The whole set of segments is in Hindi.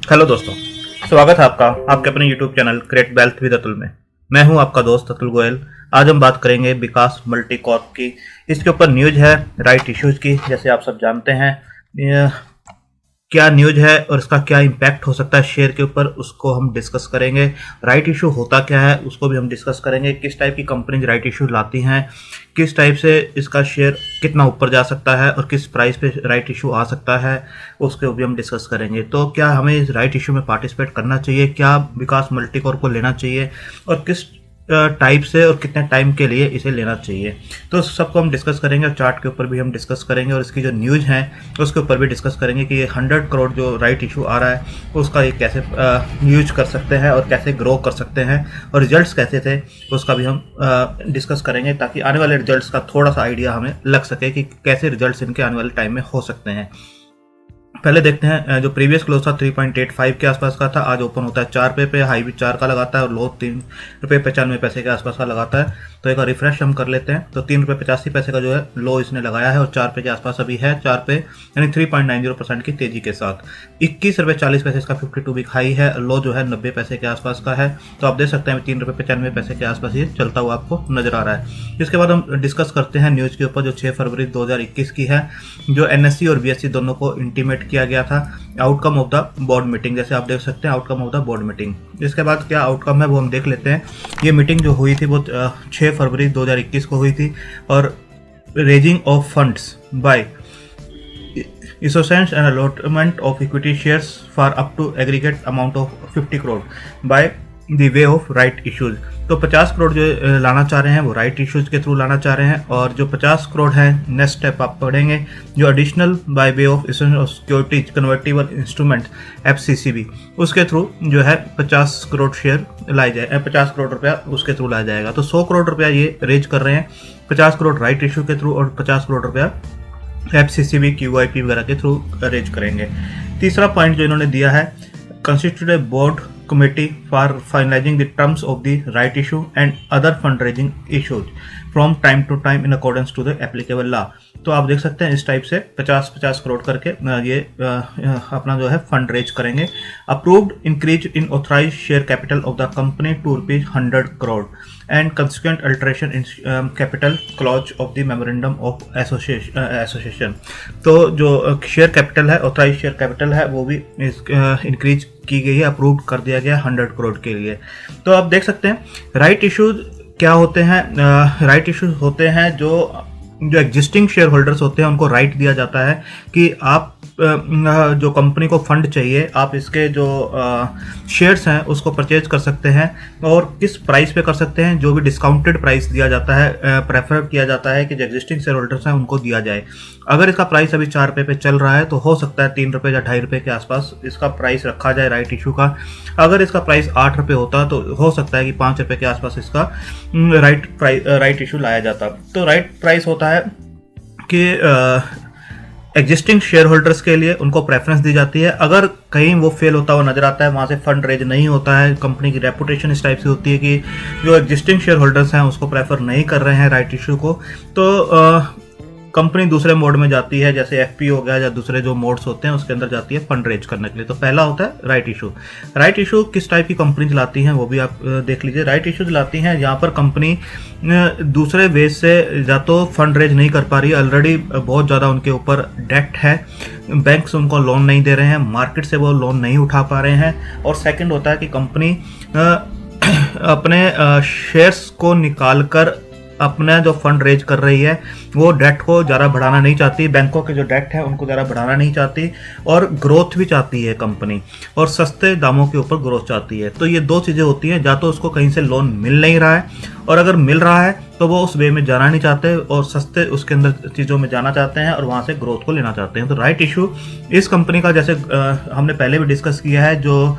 हेलो दोस्तों, स्वागत है आपका आपके अपने YouTube channel create wealth with Atul में। मैं हूं आपका दोस्त अतुल गोयल। आज हम बात करेंगे विकास मल्टी कॉर्प की। इसके ऊपर न्यूज है राइट इश्यूज की। जैसे आप सब जानते हैं क्या न्यूज है और इसका क्या इम्पैक्ट हो सकता है शेयर के ऊपर, उसको हम डिस्कस करेंगे। राइट इशू होता क्या है उसको भी हम डिस्कस करेंगे। किस टाइप की कंपनी राइट इशू लाती हैं, किस टाइप से इसका शेयर कितना ऊपर जा सकता है और किस प्राइस पे राइट इशू आ सकता है, उसके भी हम डिस्कस करेंगे। तो क्या हमें इस राइट इशू में पार्टिसिपेट करना चाहिए, क्या विकास मल्टीकॉर्प को लेना चाहिए और किस टाइप से और कितने टाइम के लिए इसे लेना चाहिए, तो सबको हम डिस्कस करेंगे। और चार्ट के ऊपर भी हम डिस्कस करेंगे और इसकी जो न्यूज़ है उसके ऊपर भी डिस्कस करेंगे कि ये 100 करोड़ जो राइट इशू आ रहा है उसका ये कैसे यूज कर सकते हैं और कैसे ग्रो कर सकते हैं और रिजल्ट्स कैसे थे उसका भी हम डिस्कस करेंगे, ताकि आने वाले रिजल्ट्स का थोड़ा सा आइडिया हमें लग सके कि कैसे रिजल्ट्स इनके आने वाले टाइम में हो सकते हैं। पहले देखते हैं जो प्रीवियस क्लोज था 3.85 के आसपास का था, आज ओपन होता है 4 रुपये पे, हाई भी 4 का लगाता है और लो 3.95 के आसपास का लगाता है। तो एक बार रिफ्रेश हम कर लेते हैं। तो 3.85 का जो है लो इसने लगाया है और 4 रुपये के आसपास अभी है, 4 पे यानी 3.90% की तेजी के साथ। 21.40 इसका 52 वीक हाई है, लो जो है 90 पैसे के आसपास का है। तो आप देख सकते हैं 3.95 के आसपास ये चलता हुआ आपको नजर आ रहा है। इसके बाद हम डिस्कस करते हैं न्यूज़ के ऊपर जो 6 फरवरी 2021 की है, जो NSE और BSE दोनों को इंटीमेट किया गया था outcome of the board meeting. जैसे आप देख सकते हैं outcome of the board meeting. इसके बाद क्या आउटकम है वो हम देख लेते हैं। ये मीटिंग जो हुई थी वो 6 फरवरी 2021 को हुई थी और raising of funds by issuance and allotment of equity shares for up to aggregate amount of 50 crore by the way of right issues। तो 50 करोड़ जो लाना चाह रहे हैं वो राइट इश्यूज के थ्रू लाना चाह रहे हैं, और जो 50 करोड़ है नेक्स्ट स्टेप आप पढ़ेंगे जो additional by way of securities convertible instrument FCCB, उसके थ्रू जो है 50 करोड़ शेयर लाए जाए, 50 करोड़ रुपया उसके थ्रू लाया जाएगा। तो 100 करोड़ रुपया ये रेज कर रहे हैं 50 करोड़ राइट इशू के थ्रू और 50 करोड़ रुपया FCCB QIP वगैरह के थ्रू अरेंज करेंगे। तीसरा पॉइंट जो इन्होंने दिया है, constitute a board committee for finalising the terms of the right issue and other fund raising issues from time to time in accordance to the applicable law. तो आप देख सकते हैं इस टाइप से 50-50 करोड़ करके ये अपना जो है फंड रेज करेंगे। Approved increase in authorise share capital of the company to ₹100 crore and consequent alteration in capital clause of the memorandum of association. तो जो शेयर कैपिटल है, ऑथराइज शेयर कैपिटल है, वो भी इंक्रीज की गई है, अप्रूव कर दिया गया 100 करोड़ के लिए। तो आप देख सकते हैं राइट इशूज क्या होते हैं। राइट इशूज होते हैं जो एग्जिस्टिंग शेयर होल्डर्स होते हैं उनको राइट दिया जाता है कि आप जो कंपनी को फंड चाहिए आप इसके जो शेयर्स हैं उसको परचेज कर सकते हैं और किस प्राइस पे कर सकते हैं। जो भी डिस्काउंटेड प्राइस दिया जाता है, प्रेफर किया जाता है कि जो एग्जिस्टिंग शेयर होल्डर्स हैं उनको दिया जाए। अगर इसका प्राइस अभी 4 रुपये पे चल रहा है तो हो सकता है 3 रुपये या 2.5 रुपये के आसपास इसका प्राइस रखा जाए राइट इशू का। अगर इसका प्राइस 8 रुपये होता तो हो सकता है कि 5 रुपये के आसपास इसका राइट इशू लाया जाता। तो राइट प्राइस होता है कि एग्जिस्टिंग शेयर होल्डर्स के लिए उनको प्रेफरेंस दी जाती है। अगर कहीं वो फेल होता हुआ नजर आता है, वहाँ से फंड रेज नहीं होता है, कंपनी की रेपुटेशन इस टाइप से होती है कि जो एग्जिस्टिंग शेयर होल्डर्स हैं उसको प्रेफर नहीं कर रहे हैं राइट इशू को, तो कंपनी दूसरे मोड में जाती है, जैसे FP हो गया या दूसरे जो मोड्स होते हैं उसके अंदर जाती है फंड रेज करने के लिए। तो पहला होता है राइट इशू। राइट इशू किस टाइप की कंपनीज लाती हैं वो भी आप देख लीजिए। राइट इशूज लाती हैं जहाँ पर कंपनी दूसरे बेस से या तो फंड रेज नहीं कर पा रही है, ऑलरेडी बहुत ज़्यादा उनके ऊपर डेट है, बैंक्स उनको लोन नहीं दे रहे हैं, मार्केट से वो लोन नहीं उठा पा रहे हैं। और सेकेंड होता है कि कंपनी अपने शेयर्स को निकाल कर अपना जो फंड रेज कर रही है वो डेट को ज़्यादा बढ़ाना नहीं चाहती, बैंकों के जो डेट है उनको ज़्यादा बढ़ाना नहीं चाहती, और ग्रोथ भी चाहती है कंपनी, और सस्ते दामों के ऊपर ग्रोथ चाहती है। तो ये दो चीज़ें होती हैं, या तो उसको कहीं से लोन मिल नहीं रहा है, और अगर मिल रहा है तो वो उस वे में जाना नहीं चाहते और सस्ते उसके अंदर चीज़ों में जाना चाहते हैं और वहाँ से ग्रोथ को लेना चाहते हैं। तो राइट इशू इस कंपनी का, जैसे हमने पहले भी डिस्कस किया है, जो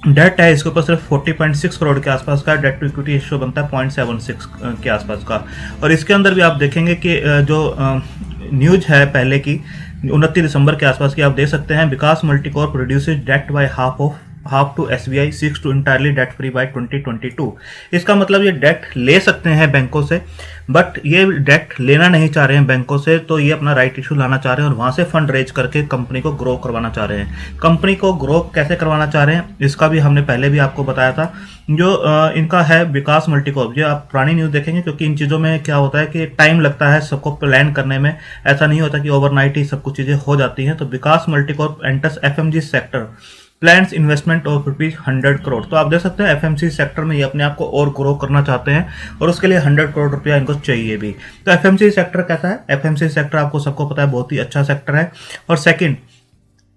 डेट है इसके ऊपर सिर्फ 40.6 करोड़ के आसपास का डेट टू इक्विटी रेशियो बनता है 0.76 के आसपास का। और इसके अंदर भी आप देखेंगे कि जो न्यूज है पहले की 29 दिसंबर के आसपास की, आप देख सकते हैं Vikas multicorp reduces debt by half of half to SBI seeks to entirely debt free by 2022। इसका मतलब ये डेट ले सकते हैं बैंकों से, बट ये डेट लेना नहीं चाह रहे हैं बैंकों से, तो ये अपना राइट इशू लाना चाह रहे हैं और वहाँ से फंड रेज करके कंपनी को ग्रो करवाना चाह रहे हैं। कंपनी को ग्रो कैसे करवाना चाह रहे हैं इसका भी हमने पहले भी आपको बताया था। जो इनका है विकास मल्टीकॉर्प, ये आप पुरानी न्यूज़ देखेंगे, क्योंकि इन चीज़ों में क्या होता है कि टाइम लगता है सबको प्लान करने में, ऐसा नहीं होता कि ओवरनाइट ही सब कुछ चीज़ें हो जाती हैं। तो Vikas multicorp enters FMG sector, plans investment of ₹100 crore. तो आप देख सकते हैं एफएमसी सेक्टर में ये अपने आप को और ग्रो करना चाहते हैं और उसके लिए 100 करोड़ रुपया इनको चाहिए भी। तो एफएमसी सेक्टर कैसा है? एफएमसी सेक्टर आपको सबको पता है बहुत ही अच्छा सेक्टर है। और सेकंड,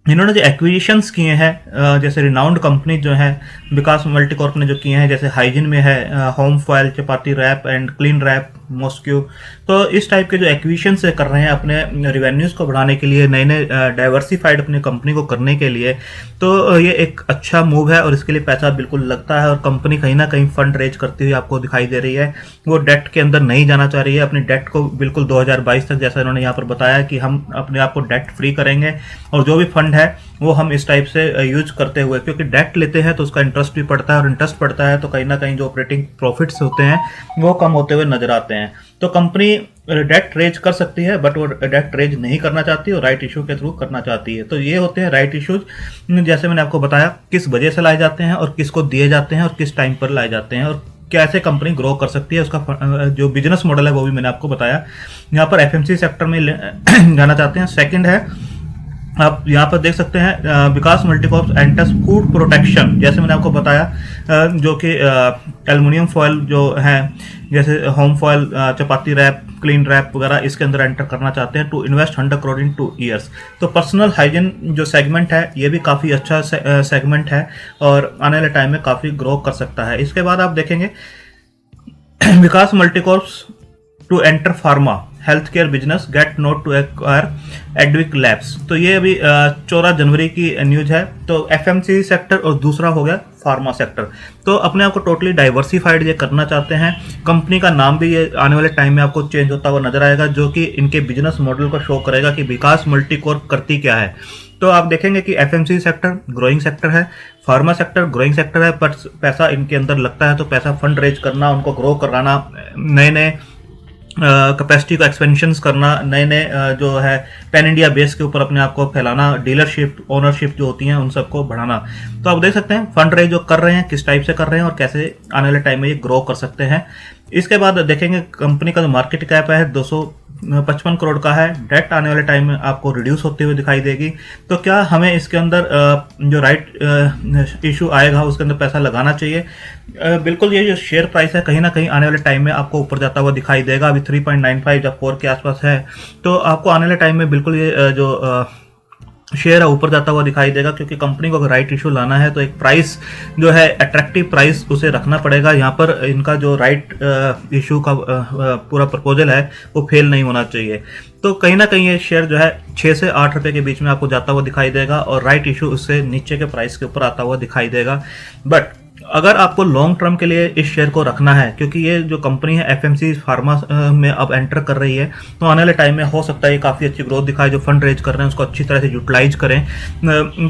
इन्होंने जो एक्विजिशंस किए हैं, जैसे रिनाउंड कंपनी जो है विकास मल्टीकॉर्प ने जो किए हैं, जैसे हाइजीन में है home foil, chapati wrap and clean wrap, मॉस्क्यू, तो इस टाइप के जो एक्विजिशन से कर रहे हैं अपने रिवेन्यूज़ को बढ़ाने के लिए, नए नए डाइवर्सिफाइड अपनी कंपनी को करने के लिए, तो ये एक अच्छा मूव है और इसके लिए पैसा बिल्कुल लगता है और कंपनी कहीं ना कहीं फंड रेज करती हुई आपको दिखाई दे रही है। वो डेट के अंदर नहीं जाना चाह रही है, अपनी डेट को बिल्कुल 2022 तक, जैसा इन्होंने यहाँ पर बताया कि हम अपने आप को डेट फ्री करेंगे और जो भी फंड है वो हम इस टाइप से यूज करते हुए, क्योंकि डेट लेते हैं तो उसका इंटरेस्ट भी पड़ता है और इंटरेस्ट पड़ता है तो कहीं ना कहीं जो ऑपरेटिंग प्रॉफिट्स होते हैं वो कम होते हुए नजर आते हैं। तो कंपनी डेट रेज कर सकती है बट वो डेट रेज नहीं करना चाहती और राइट इशू के थ्रू करना चाहती है। तो ये होते हैं राइट इशूज, जैसे मैंने आपको बताया किस वजह से लाए जाते हैं और किसको दिए जाते हैं और किस टाइम पर लाए जाते हैं और कैसे कंपनी ग्रो कर सकती है, उसका जो बिजनेस मॉडल है वो भी मैंने आपको बताया। यहाँ पर एफएमसी सेक्टर में जाना चाहते हैं। सेकंड है, आप यहाँ पर देख सकते हैं Vikas multicorp enters food protection, जैसे मैंने आपको बताया जो कि एल्युमिनियम फॉयल जो है, जैसे home foil, chapati wrap, clean wrap वगैरह, इसके अंदर एंटर करना चाहते हैं to invest 100 crore in 2 years. तो पर्सनल हाइजीन जो सेगमेंट है ये भी काफ़ी अच्छा सेगमेंट है और आने वाले टाइम में काफ़ी ग्रो कर सकता है। इसके बाद आप देखेंगे Vikas multicorps to enter pharma health care business, get note to acquire Advik labs. तो ये अभी 14 जनवरी की न्यूज है। तो एफएमसी सेक्टर और दूसरा हो गया फार्मा सेक्टर। तो अपने आप को टोटली डाइवर्सिफाइड ये करना चाहते हैं। कंपनी का नाम भी ये आने वाले टाइम में आपको चेंज होता हुआ नजर आएगा, जो कि इनके बिजनेस मॉडल को शो करेगा कि विकास मल्टीकॉर्प करती क्या है। तो आप देखेंगे कि एफएमसी सेक्टर ग्रोइंग सेक्टर है, फार्मा सेक्टर ग्रोइंग सेक्टर है, पर पैसा इनके अंदर लगता है तो पैसा फंड रेज करना, उनको ग्रो कराना, नए नए कैपेसिटी को एक्सपेंशंस करना, नए नए जो है पैन इंडिया बेस के ऊपर अपने आप को फैलाना, डीलरशिप ओनरशिप जो होती हैं उन सबको बढ़ाना। तो आप देख सकते हैं फंड रेज जो कर रहे हैं किस टाइप से कर रहे हैं और कैसे आने वाले टाइम में ये ग्रो कर सकते हैं। इसके बाद देखेंगे कंपनी का जो मार्केट कैप है 255 करोड़ का है। डेट आने वाले टाइम में आपको रिड्यूस होते हुए दिखाई देगी। तो क्या हमें इसके अंदर जो राइट इशू आएगा उसके अंदर पैसा लगाना चाहिए? बिल्कुल, ये जो शेयर प्राइस है कहीं ना कहीं आने वाले टाइम में आपको ऊपर जाता हुआ दिखाई देगा। अभी 3.95 जब 4 के आसपास है, तो आपको आने वाले टाइम में बिल्कुल ये जो शेयर है ऊपर जाता हुआ दिखाई देगा, क्योंकि कंपनी को अगर राइट इशू लाना है तो एक प्राइस जो है अट्रैक्टिव प्राइस उसे रखना पड़ेगा। यहाँ पर इनका जो राइट इशू का पूरा प्रपोजल है वो फेल नहीं होना चाहिए। तो कहीं ना कहीं ये शेयर जो है 6 से 8 रुपए के बीच में आपको जाता हुआ दिखाई देगा और राइट इशू उससे नीचे के प्राइस के ऊपर आता हुआ दिखाई देगा। बट अगर आपको लॉन्ग टर्म के लिए इस शेयर को रखना है, क्योंकि ये जो कंपनी है एफएमसी फार्मा में अब एंटर कर रही है, तो आने वाले टाइम में हो सकता है ये काफ़ी अच्छी ग्रोथ दिखाए। जो फंड रेज कर रहे हैं उसको अच्छी तरह से यूटिलाइज करें।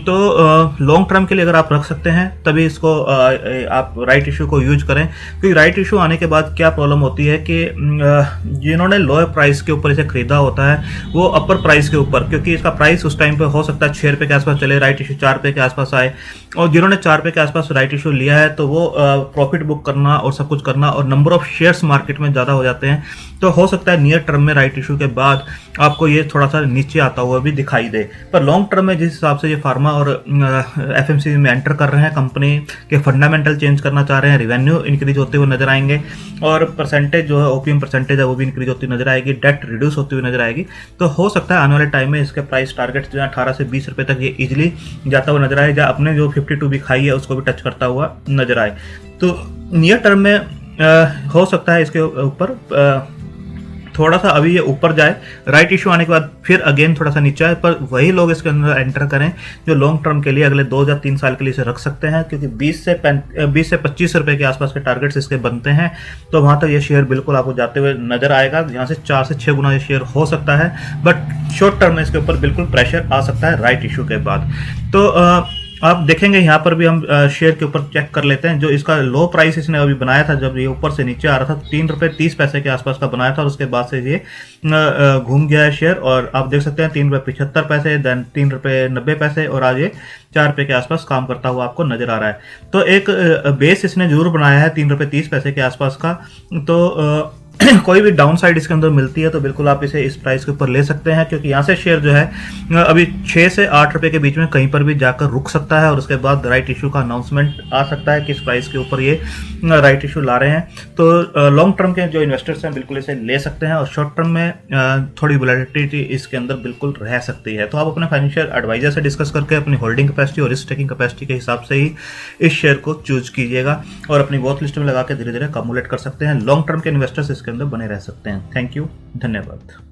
तो लॉन्ग टर्म के लिए अगर आप रख सकते हैं तभी इसको आप राइट इशू को यूज करें, क्योंकि राइट इशू आने के बाद क्या प्रॉब्लम होती है कि जिन्होंने लोअर प्राइस के ऊपर इसे खरीदा होता है वो अपर प्राइस के ऊपर, क्योंकि इसका प्राइस उस टाइम पे हो सकता है 6 रुपये के आसपास चले, राइट इशू 4 रुपये के आसपास आए, और जिन्होंने 4 रुपये के आसपास राइट इशू लिया है तो वो प्रॉफिट बुक करना और सब कुछ करना और नंबर ऑफ शेयर्स मार्केट में ज़्यादा हो जाते हैं। तो हो सकता है नियर टर्म में राइट इशू के बाद आपको ये थोड़ा सा नीचे आता हुआ भी दिखाई दे। पर लॉन्ग टर्म में जिस हिसाब से ये फार्मा और एफएमसी में एंटर कर रहे हैं, कंपनी के फंडामेंटल चेंज करना चाह रहे हैं, रेवेन्यू इंक्रीज होते हुए नजर आएंगे और परसेंटेज जो है ओपीएम परसेंटेज है वो भी इंक्रीज होती नजर आएगी, डेट रिड्यूस होती हुई नजर आएगी। तो हो सकता है आने वाले टाइम में इसके प्राइस टारगेट जो है 18 से 20 रुपये तक ये इजिली जाता हुआ नजर आए, या अपने जो 52 भी खाई है उसको भी टच करता हुआ नजर आए। तो नियर टर्म में हो सकता है इसके ऊपर थोड़ा सा अभी ये ऊपर जाए, राइट इशू आने के बाद फिर अगेन थोड़ा सा नीचे आए, पर वही लोग इसके अंदर एंटर करें जो लॉन्ग टर्म के लिए अगले 2 या 3 साल के लिए इसे रख सकते हैं, क्योंकि 20 से 25 रुपए के आसपास के टारगेट्स इसके बनते हैं। तो वहां तक ये शेयर बिल्कुल आपको जाते हुए नजर आएगा, यहाँ से 4 से 6 गुना ये शेयर हो सकता है। बट शॉर्ट टर्म में इसके ऊपर बिल्कुल प्रेशर आ सकता है राइट इशू के बाद। तो आप देखेंगे यहाँ पर भी हम शेयर के ऊपर चेक कर लेते हैं। जो इसका लो प्राइस इसने अभी बनाया था, जब ये ऊपर से नीचे आ रहा था, 3 रुपये 30 पैसे के आसपास का बनाया था, और उसके बाद से ये घूम गया है शेयर। और आप देख सकते हैं 3 रुपये 75 पैसे, देन 3 रुपये 90 पैसे, और आज ये 4 रुपये के आसपास काम करता हुआ आपको नजर आ रहा है। तो एक बेस इसने जरूर बनाया है 3 रुपये 30 पैसे के आसपास का। तो कोई भी डाउन साइड इसके अंदर मिलती है तो बिल्कुल आप इसे इस प्राइस के ऊपर ले सकते हैं, क्योंकि यहाँ से शेयर जो है अभी 6 से 8 रुपए के बीच में कहीं पर भी जाकर रुक सकता है, और उसके बाद राइट इशू का अनाउंसमेंट आ सकता है किस प्राइस के ऊपर ये राइट इशू ला रहे हैं। तो लॉन्ग टर्म के जो इन्वेस्टर्स हैं बिल्कुल इसे ले सकते हैं, और शॉर्ट टर्म में थोड़ी वोलेटिलिटी इसके अंदर बिल्कुल रह सकती है। तो आप अपने फाइनेंशियल एडवाइजर से डिस्कस करके अपनी होल्डिंग कैपेसिटी और रिस्क टेकिंग कैपेसिटी के हिसाब से ही इस शेयर को चूज कीजिएगा, और अपनी वॉच लिस्ट में लगा के धीरे धीरे कम्युलेट कर सकते हैं। लॉन्ग टर्म के इन्वेस्टर्स इसके अंदर बने रह सकते हैं। थैंक यू, धन्यवाद।